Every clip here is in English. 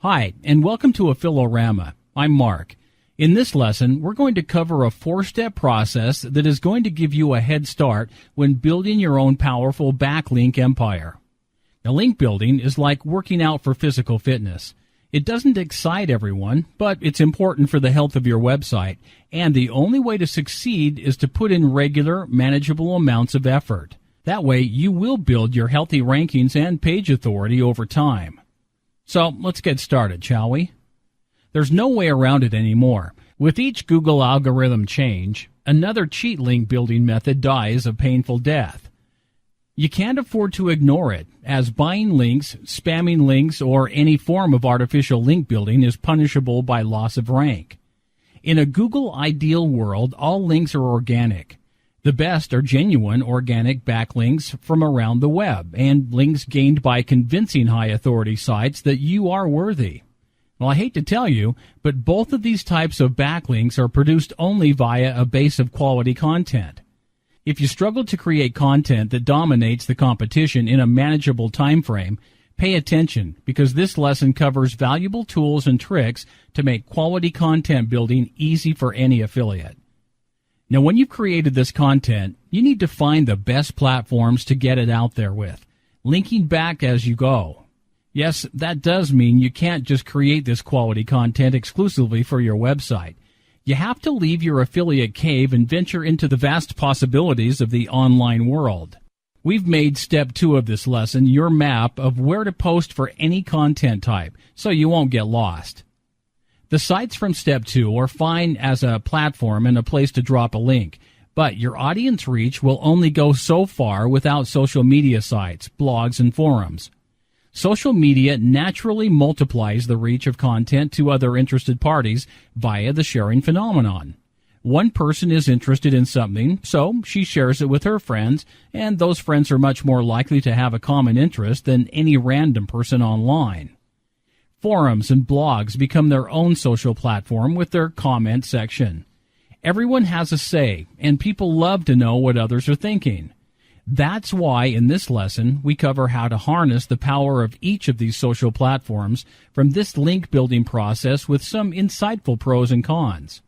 Hi, and welcome to Affilorama. I'm Mark. In this lesson, we're going to cover a 4-step process that is going to give you a head start when building your own powerful backlink empire. Now, link building is like working out for physical fitness. It doesn't excite everyone, but it's important for the health of your website, and the only way to succeed is to put in regular, manageable amounts of effort. That way, you will build your healthy rankings and page authority over time. So, let's get started, shall we? There's no way around it anymore. With each Google algorithm change, another cheat link building method dies a painful death. You can't afford to ignore it, as buying links, spamming links, or any form of artificial link building is punishable by loss of rank. In a Google ideal world, all links are organic. The best are genuine organic backlinks from around the web, and links gained by convincing high-authority sites that you are worthy. Well, I hate to tell you, but both of these types of backlinks are produced only via a base of quality content. If you struggle to create content that dominates the competition in a manageable time frame, pay attention, because this lesson covers valuable tools and tricks to make quality content building easy for any affiliate. Now, when you've created this content, you need to find the best platforms to get it out there with, linking back as you go. Yes, that does mean you can't just create this quality content exclusively for your website. You have to leave your affiliate cave and venture into the vast possibilities of the online world. We've made step 2 of this lesson your map of where to post for any content type, so you won't get lost. The sites from step 2 are fine as a platform and a place to drop a link, but your audience reach will only go so far without social media sites, blogs, and forums. Social media naturally multiplies the reach of content to other interested parties via the sharing phenomenon. One person is interested in something, so she shares it with her friends, and those friends are much more likely to have a common interest than any random person online. Forums and blogs become their own social platform with their comment section. Everyone has a say, and people love to know what others are thinking. That's why in this lesson we cover how to harness the power of each of these social platforms from this link building process with some insightful pros and cons.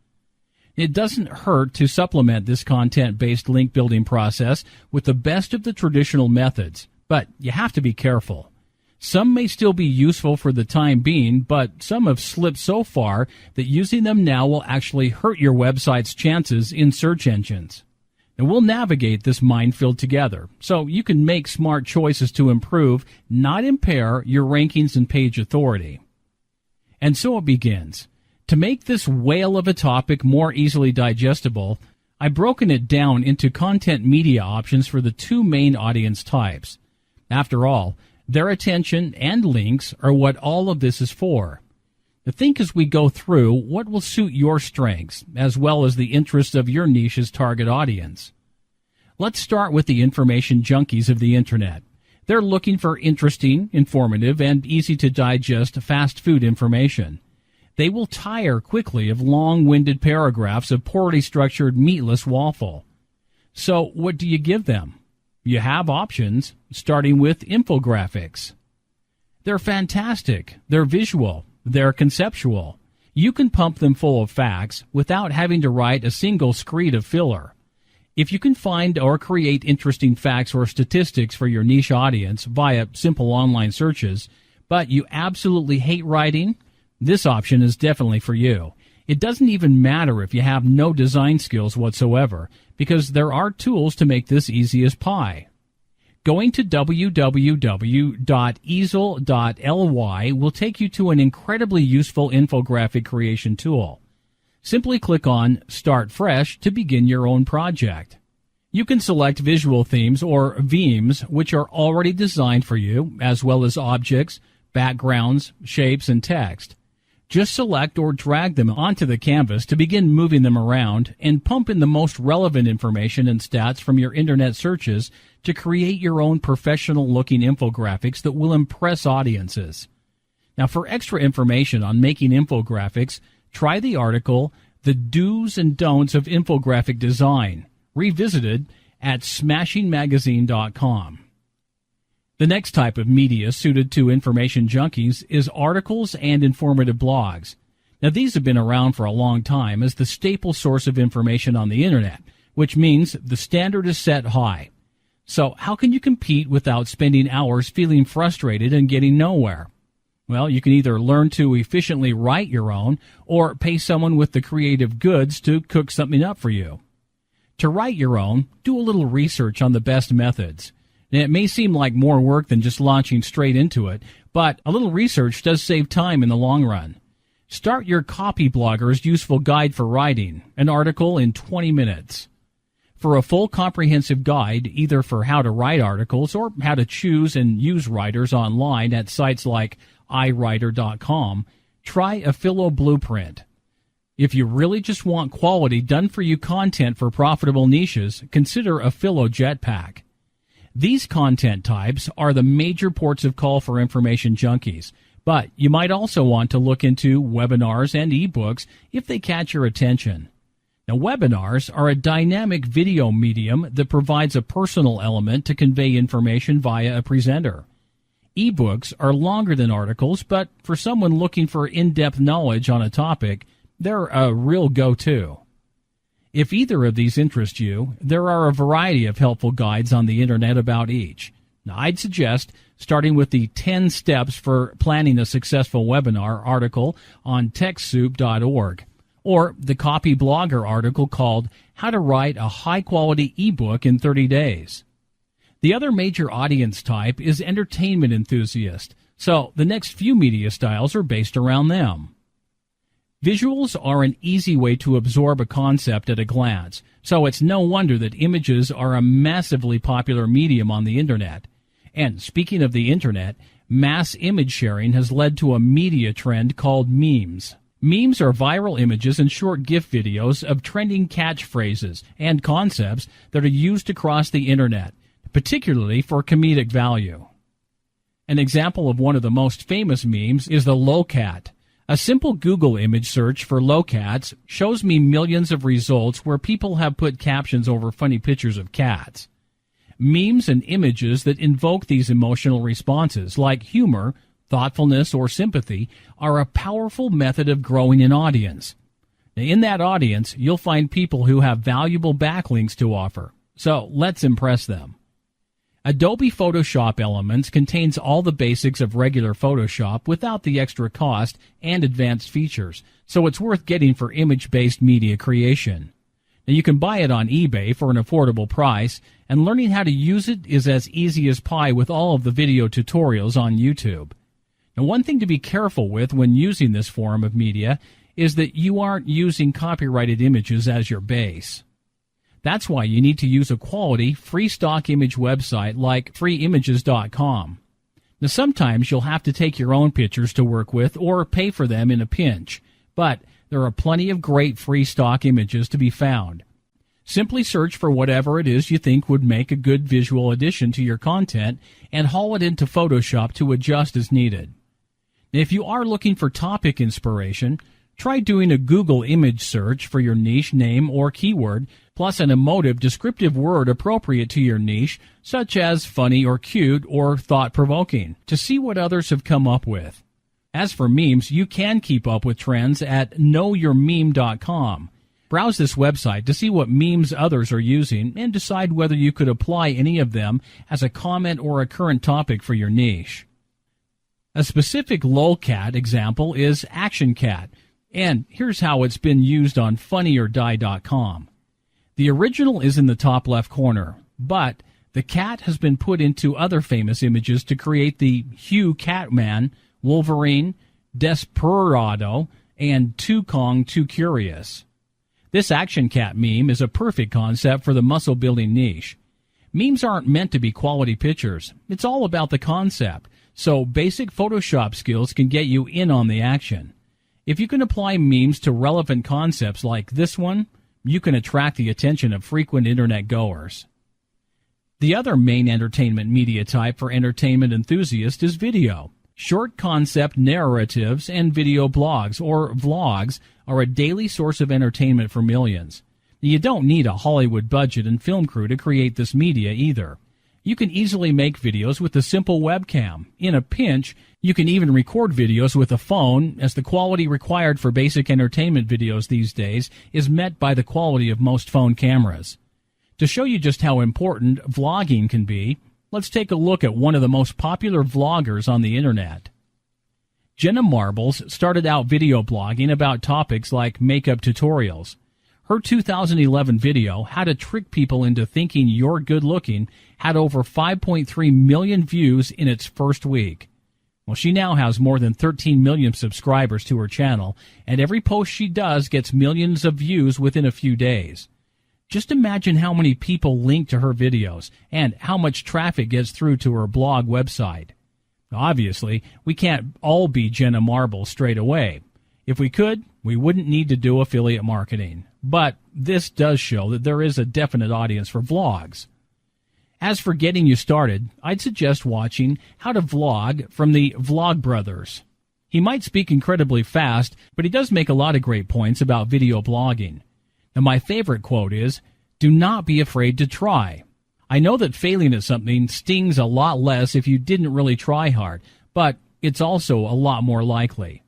It doesn't hurt to supplement this content-based link building process with the best of the traditional methods, but you have to be careful. Some may still be useful for the time being, but some have slipped so far that using them now will actually hurt your website's chances in search engines. And we'll navigate this minefield together, so you can make smart choices to improve, not impair, your rankings and page authority. And so it begins. To make this whale of a topic more easily digestible, I've broken it down into content media options for the 2 main audience types. After all, their attention and links are what all of this is for. Now think as we go through what will suit your strengths, as well as the interests of your niche's target audience. Let's start with the information junkies of the Internet. They're looking for interesting, informative, and easy-to-digest fast food information. They will tire quickly of long-winded paragraphs of poorly structured, meatless waffle. So what do you give them? You have options, starting with infographics. They're fantastic. They're visual. They're conceptual. You can pump them full of facts without having to write a single screed of filler. If you can find or create interesting facts or statistics for your niche audience via simple online searches, but you absolutely hate writing, this option is definitely for you. It doesn't even matter if you have no design skills whatsoever, because there are tools to make this easy as pie. Going to www.easel.ly will take you to an incredibly useful infographic creation tool. Simply click on Start Fresh to begin your own project. You can select visual themes or themes which are already designed for you, as well as objects, backgrounds, shapes, and text. Just select or drag them onto the canvas to begin moving them around and pump in the most relevant information and stats from your internet searches to create your own professional-looking infographics that will impress audiences. Now, for extra information on making infographics, try the article, The Do's and Don'ts of Infographic Design, revisited at smashingmagazine.com. The next type of media suited to information junkies is articles and informative blogs. Now, these have been around for a long time as the staple source of information on the internet, which means the standard is set high. So how can you compete without spending hours feeling frustrated and getting nowhere? Well, you can either learn to efficiently write your own or pay someone with the creative goods to cook something up for you. To write your own, do a little research on the best methods. And it may seem like more work than just launching straight into it, but a little research does save time in the long run. Start your copy blogger's useful guide for writing, an article in 20 minutes. For a full comprehensive guide, either for how to write articles or how to choose and use writers online at sites like iWriter.com, try a Philo Blueprint. If you really just want quality done-for-you content for profitable niches, consider a Philo Jetpack. These content types are the major ports of call for information junkies, but you might also want to look into webinars and ebooks if they catch your attention. Now, webinars are a dynamic video medium that provides a personal element to convey information via a presenter. Ebooks are longer than articles, but for someone looking for in-depth knowledge on a topic, they're a real go-to. If either of these interest you, there are a variety of helpful guides on the internet about each. Now, I'd suggest starting with the 10 steps for planning a successful webinar article on TechSoup.org, or the Copy Blogger article called How to Write a High-Quality Ebook in 30 Days. The other major audience type is entertainment enthusiast, so the next few media styles are based around them. Visuals are an easy way to absorb a concept at a glance, so it's no wonder that images are a massively popular medium on the internet. And speaking of the internet, mass image sharing has led to a media trend called memes. Memes are viral images and short GIF videos of trending catchphrases and concepts that are used across the internet, particularly for comedic value. An example of one of the most famous memes is the lowcat. A simple Google image search for lowcats shows me millions of results where people have put captions over funny pictures of cats. Memes and images that invoke these emotional responses, like humor, thoughtfulness, or sympathy, are a powerful method of growing an audience. Now, in that audience, you'll find people who have valuable backlinks to offer, so let's impress them. Adobe Photoshop Elements contains all the basics of regular Photoshop without the extra cost and advanced features, so it's worth getting for image-based media creation. Now, you can buy it on eBay for an affordable price, and learning how to use it is as easy as pie with all of the video tutorials on YouTube. Now, one thing to be careful with when using this form of media is that you aren't using copyrighted images as your base. That's why you need to use a quality, free stock image website like freeimages.com. Now, sometimes you'll have to take your own pictures to work with or pay for them in a pinch, but there are plenty of great free stock images to be found. Simply search for whatever it is you think would make a good visual addition to your content and haul it into Photoshop to adjust as needed. Now, if you are looking for topic inspiration, try doing a Google image search for your niche name or keyword, plus an emotive, descriptive word appropriate to your niche, such as funny or cute or thought-provoking, to see what others have come up with. As for memes, you can keep up with trends at knowyourmeme.com. Browse this website to see what memes others are using and decide whether you could apply any of them as a comment or a current topic for your niche. A specific lolcat example is ActionCat, and here's how it's been used on funnyordie.com. The original is in the top left corner, but the cat has been put into other famous images to create the Hugh Catman, Wolverine, Desperado, and Too Kong Too Curious. This Action Cat meme is a perfect concept for the muscle-building niche. Memes aren't meant to be quality pictures. It's all about the concept, so basic Photoshop skills can get you in on the action. If you can apply memes to relevant concepts like this one, you can attract the attention of frequent internet goers. The other main entertainment media type for entertainment enthusiasts is video. Short concept narratives and video blogs, or vlogs, are a daily source of entertainment for millions. You don't need a Hollywood budget and film crew to create this media either. You can easily make videos with a simple webcam. In a pinch, you can even record videos with a phone, as the quality required for basic entertainment videos these days is met by the quality of most phone cameras. To show you just how important vlogging can be, let's take a look at one of the most popular vloggers on the internet. Jenna Marbles started out video blogging about topics like makeup tutorials. Her 2011 video, How to Trick People into Thinking You're Good Looking, had over 5.3 million views in its first week. Well, she now has more than 13 million subscribers to her channel, and every post she does gets millions of views within a few days. Just imagine how many people link to her videos and how much traffic gets through to her blog website. Obviously, we can't all be Jenna Marbles straight away. If we could, we wouldn't need to do affiliate marketing. But this does show that there is a definite audience for vlogs. As for getting you started, I'd suggest watching How to Vlog from the Vlog Brothers. He might speak incredibly fast, but he does make a lot of great points about video blogging. Now, my favorite quote is, "Do not be afraid to try." I know that failing at something stings a lot less if you didn't really try hard, but it's also a lot more likely.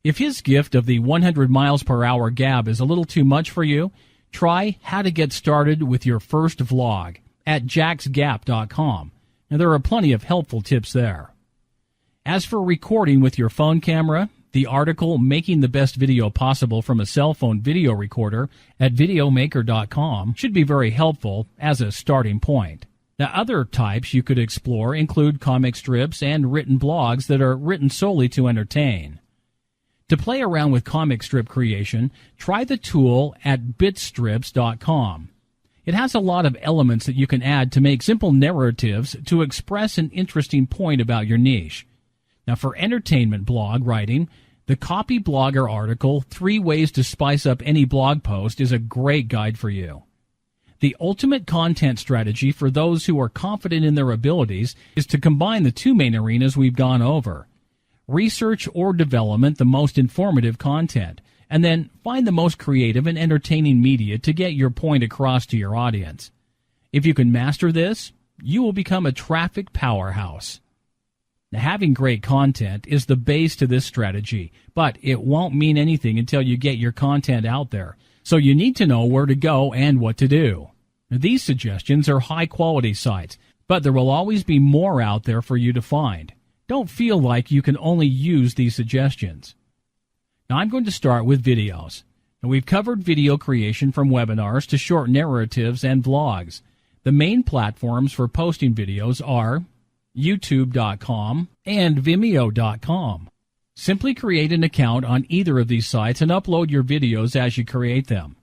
If his gift of the 100 miles per hour gab is a little too much for you, try How to Get Started with Your First Vlog at jacksgap.com. Now, there are plenty of helpful tips there. As for recording with your phone camera, the article Making the Best Video Possible from a Cell Phone Video Recorder at videomaker.com should be very helpful as a starting point. Now, other types you could explore include comic strips and written blogs that are written solely to entertain. To play around with comic strip creation, try the tool at bitstrips.com. It has a lot of elements that you can add to make simple narratives to express an interesting point about your niche. Now, for entertainment blog writing, the Copy Blogger article, 3 Ways to Spice Up Any Blog Post, is a great guide for you. The ultimate content strategy for those who are confident in their abilities is to combine the 2 main arenas we've gone over. Research or development the most informative content, and then find the most creative and entertaining media to get your point across to your audience. If you can master this, you will become a traffic powerhouse. Now, having great content is the base to this strategy, but it won't mean anything until you get your content out there, so you need to know where to go and what to do. Now, these suggestions are high-quality sites, but there will always be more out there for you to find. Don't feel like you can only use these suggestions. Now, I'm going to start with videos. Now, we've covered video creation from webinars to short narratives and vlogs. The main platforms for posting videos are YouTube.com and Vimeo.com. Simply create an account on either of these sites and upload your videos as you create them.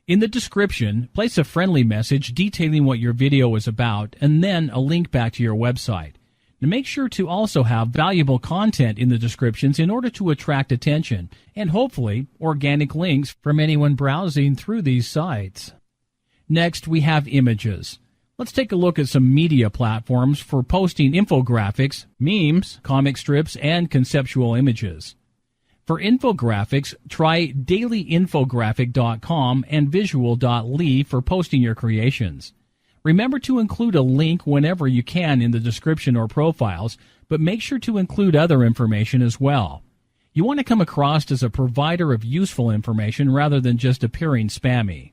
In the description, place a friendly message detailing what your video is about and then a link back to your website. Now, make sure to also have valuable content in the descriptions in order to attract attention and hopefully organic links from anyone browsing through these sites. Next, we have images. Let's take a look at some media platforms for posting infographics, memes, comic strips, and conceptual images. For infographics, try dailyinfographic.com and visual.ly for posting your creations. Remember to include a link whenever you can in the description or profiles, but make sure to include other information as well. You want to come across as a provider of useful information rather than just appearing spammy.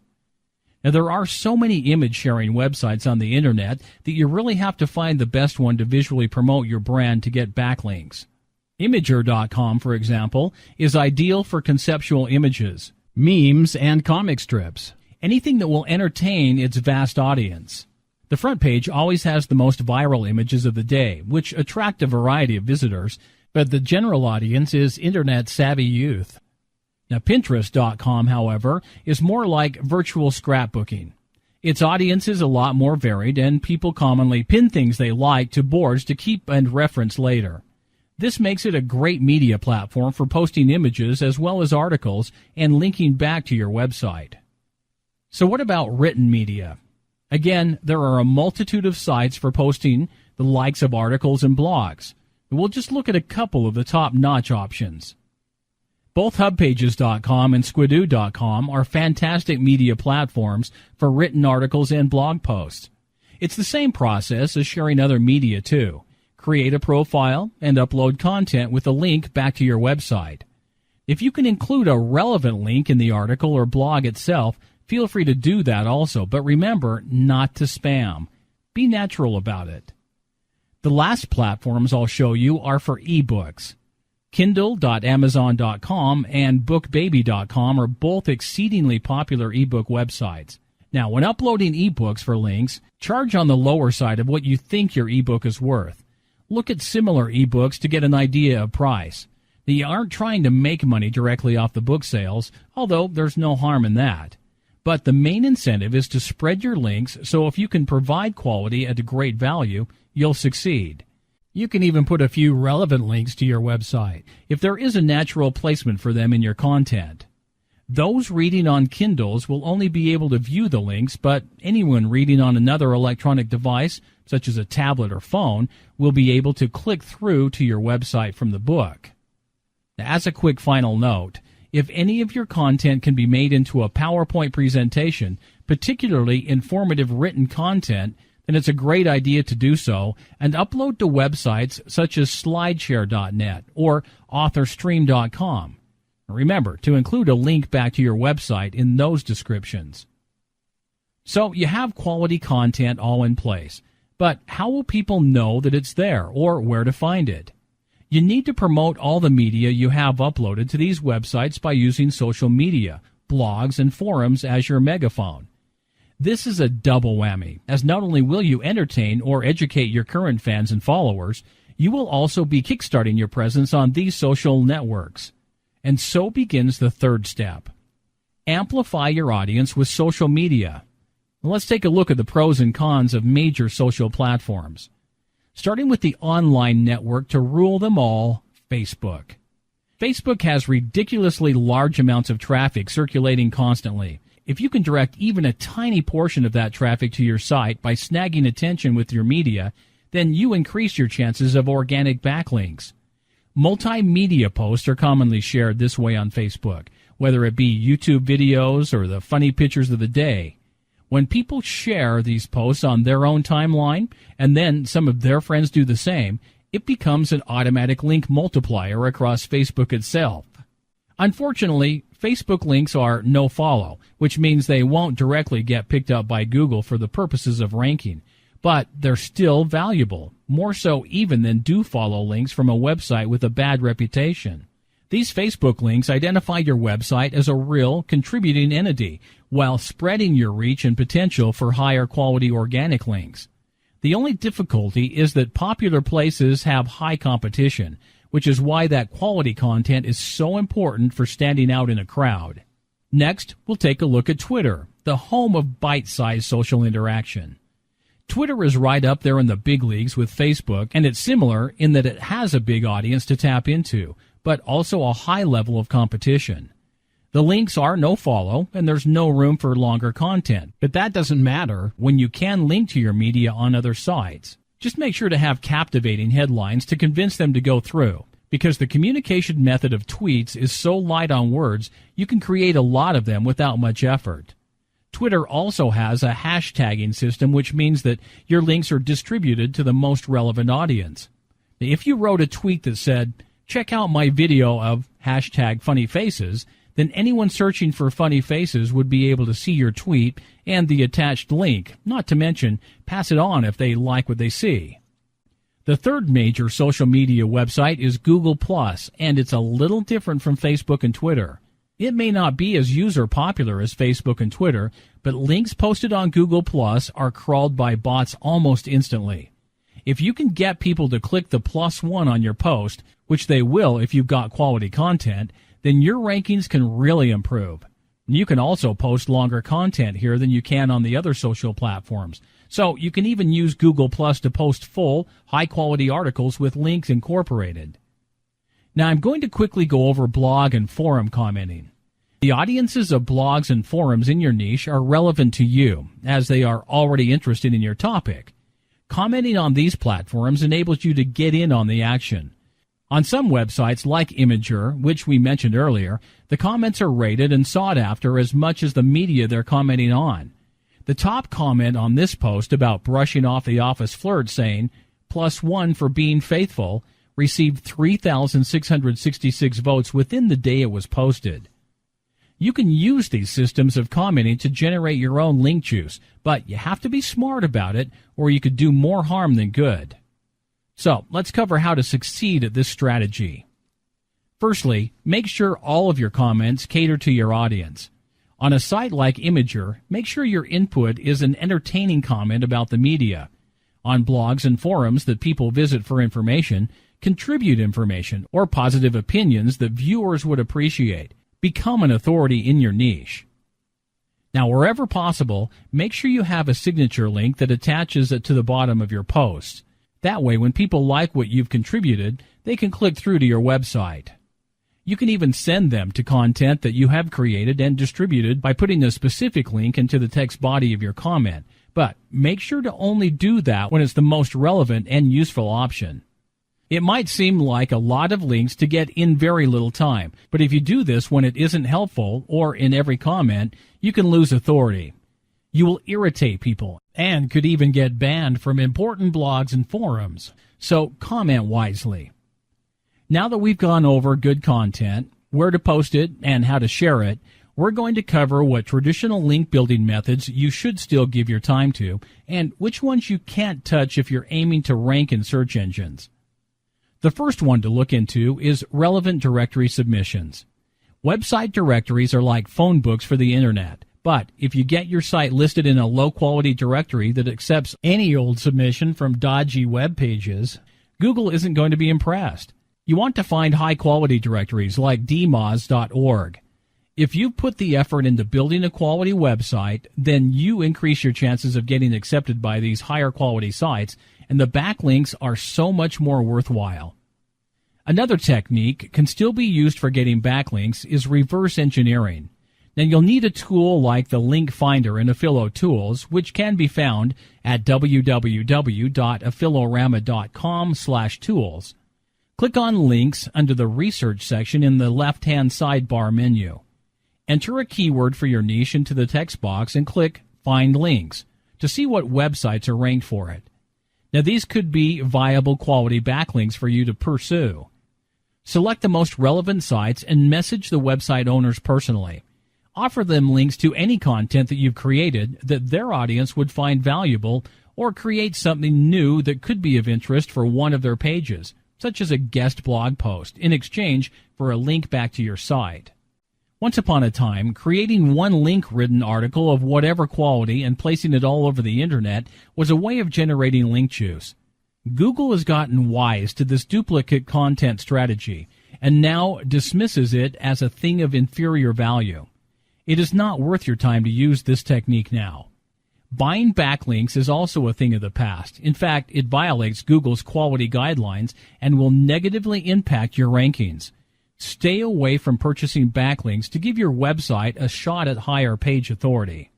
Now, there are so many image-sharing websites on the internet that you really have to find the best one to visually promote your brand to get backlinks. Imager.com, for example, is ideal for conceptual images, memes, and comic strips. Anything that will entertain its vast audience. The front page always has the most viral images of the day, which attract a variety of visitors, but the general audience is internet-savvy youth. Now, Pinterest.com, however, is more like virtual scrapbooking. Its audience is a lot more varied, and people commonly pin things they like to boards to keep and reference later. This makes it a great media platform for posting images as well as articles and linking back to your website. So what about written media? Again, there are a multitude of sites for posting the likes of articles and blogs. We'll just look at a couple of the top-notch options. Both hubpages.com and squidoo.com are fantastic media platforms for written articles and blog posts. It's the same process as sharing other media too. Create a profile and upload content with a link back to your website. If you can include a relevant link in the article or blog itself, feel free to do that also, but remember not to spam. Be natural about it. The last platforms I'll show you are for ebooks. Kindle.amazon.com and BookBaby.com are both exceedingly popular ebook websites. Now, when uploading ebooks for links, charge on the lower side of what you think your ebook is worth. Look at similar ebooks to get an idea of price. You aren't trying to make money directly off the book sales, although there's no harm in that. But the main incentive is to spread your links, so if you can provide quality at a great value, you'll succeed. You can even put a few relevant links to your website, if there is a natural placement for them in your content. Those reading on Kindles will only be able to view the links, but anyone reading on another electronic device, such as a tablet or phone, will be able to click through to your website from the book. As a quick final note, if any of your content can be made into a PowerPoint presentation, particularly informative written content, then it's a great idea to do so and upload to websites such as slideshare.net or authorstream.com. Remember to include a link back to your website in those descriptions. So you have quality content all in place, but how will people know that it's there or where to find it? You need to promote all the media you have uploaded to these websites by using social media, blogs, and forums as your megaphone. This is a double whammy, as not only will you entertain or educate your current fans and followers, you will also be kickstarting your presence on these social networks. And so begins the third step. Amplify your audience with social media. Let's take a look at the pros and cons of major social platforms. Starting with the online network to rule them all, Facebook. Facebook has ridiculously large amounts of traffic circulating constantly. If you can direct even a tiny portion of that traffic to your site by snagging attention with your media, then you increase your chances of organic backlinks. Multimedia posts are commonly shared this way on Facebook, whether it be YouTube videos or the funny pictures of the day. When people share these posts on their own timeline, and then some of their friends do the same, it becomes an automatic link multiplier across Facebook itself. Unfortunately, Facebook links are no-follow, which means they won't directly get picked up by Google for the purposes of ranking, but they're still valuable, more so even than do-follow links from a website with a bad reputation. These Facebook links identify your website as a real, contributing entity, while spreading your reach and potential for higher quality organic links. The only difficulty is that popular places have high competition, which is why that quality content is so important for standing out in a crowd. Next, we'll take a look at Twitter, the home of bite-sized social interaction. Twitter is right up there in the big leagues with Facebook, and it's similar in that it has a big audience to tap into, but also a high level of competition. The links are no-follow, and there's no room for longer content, but that doesn't matter when you can link to your media on other sites. Just make sure to have captivating headlines to convince them to go through, because the communication method of tweets is so light on words, you can create a lot of them without much effort. Twitter also has a hashtagging system, which means that your links are distributed to the most relevant audience. If you wrote a tweet that said, "Check out my video of #funnyfaces," then anyone searching for funny faces would be able to see your tweet and the attached link, not to mention pass it on if they like what they see. The third major social media website is Google+, and it's a little different from Facebook and Twitter. It may not be as user popular as Facebook and Twitter, but links posted on Google+ are crawled by bots almost instantly. If you can get people to click the +1 on your post, which they will if you've got quality content, then your rankings can really improve. You can also post longer content here than you can on the other social platforms. So you can even use Google+ to post full, high-quality articles with links incorporated. Now I'm going to quickly go over blog and forum commenting. The audiences of blogs and forums in your niche are relevant to you, as they are already interested in your topic. Commenting on these platforms enables you to get in on the action. On some websites like Imager, which we mentioned earlier, the comments are rated and sought after as much as the media they're commenting on. The top comment on this post about brushing off the office flirt saying, +1 for being faithful, received 3,666 votes within the day it was posted. You can use these systems of commenting to generate your own link juice, but you have to be smart about it or you could do more harm than good. So, let's cover how to succeed at this strategy. Firstly, make sure all of your comments cater to your audience. On a site like Imager, make sure your input is an entertaining comment about the media. On blogs and forums that people visit for information, contribute information or positive opinions that viewers would appreciate. Become an authority in your niche. Now, wherever possible, make sure you have a signature link that attaches it to the bottom of your posts. That way, when people like what you've contributed, they can click through to your website. You can even send them to content that you have created and distributed by putting a specific link into the text body of your comment, but make sure to only do that when it's the most relevant and useful option. It might seem like a lot of links to get in very little time, but if you do this when it isn't helpful or in every comment, you can lose authority. You will irritate people and could even get banned from important blogs and forums. So comment wisely. Now that we've gone over good content, where to post it, and how to share it, we're going to cover what traditional link building methods you should still give your time to, and which ones you can't touch if you're aiming to rank in search engines. The first one to look into is relevant directory submissions. Website directories are like phone books for the internet, but if you get your site listed in a low-quality directory that accepts any old submission from dodgy web pages, Google isn't going to be impressed. You want to find high-quality directories like dmoz.org. If you put the effort into building a quality website, then you increase your chances of getting accepted by these higher-quality sites, and the backlinks are so much more worthwhile. Another technique can still be used for getting backlinks is reverse engineering. Now, you'll need a tool like the Link Finder in Affilo Tools, which can be found at www.affilorama.com/tools. Click on Links under the Research section in the left-hand sidebar menu. Enter a keyword for your niche into the text box and click Find Links to see what websites are ranked for it. Now, these could be viable quality backlinks for you to pursue. Select the most relevant sites and message the website owners personally. Offer them links to any content that you've created that their audience would find valuable, or create something new that could be of interest for one of their pages, such as a guest blog post, in exchange for a link back to your site. Once upon a time, creating one link-ridden article of whatever quality and placing it all over the internet was a way of generating link juice. Google has gotten wise to this duplicate content strategy and now dismisses it as a thing of inferior value. It is not worth your time to use this technique now. Buying backlinks is also a thing of the past. In fact, it violates Google's quality guidelines and will negatively impact your rankings. Stay away from purchasing backlinks to give your website a shot at higher page authority.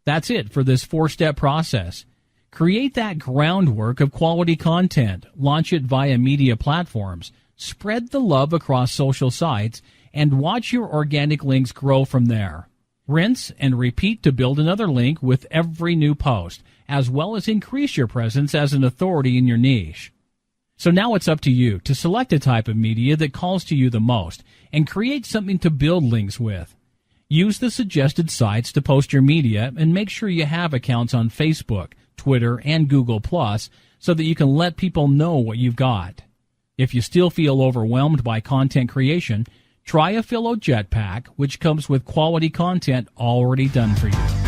That's it for this 4-step process. Create that groundwork of quality content, launch it via media platforms, spread the love across social sites, and watch your organic links grow from there. Rinse and repeat to build another link with every new post, as well as increase your presence as an authority in your niche. So now it's up to you to select a type of media that calls to you the most and create something to build links with. Use the suggested sites to post your media and make sure you have accounts on Facebook, Twitter, and Google+, so that you can let people know what you've got. If you still feel overwhelmed by content creation, try Affilo Jetpack, which comes with quality content already done for you.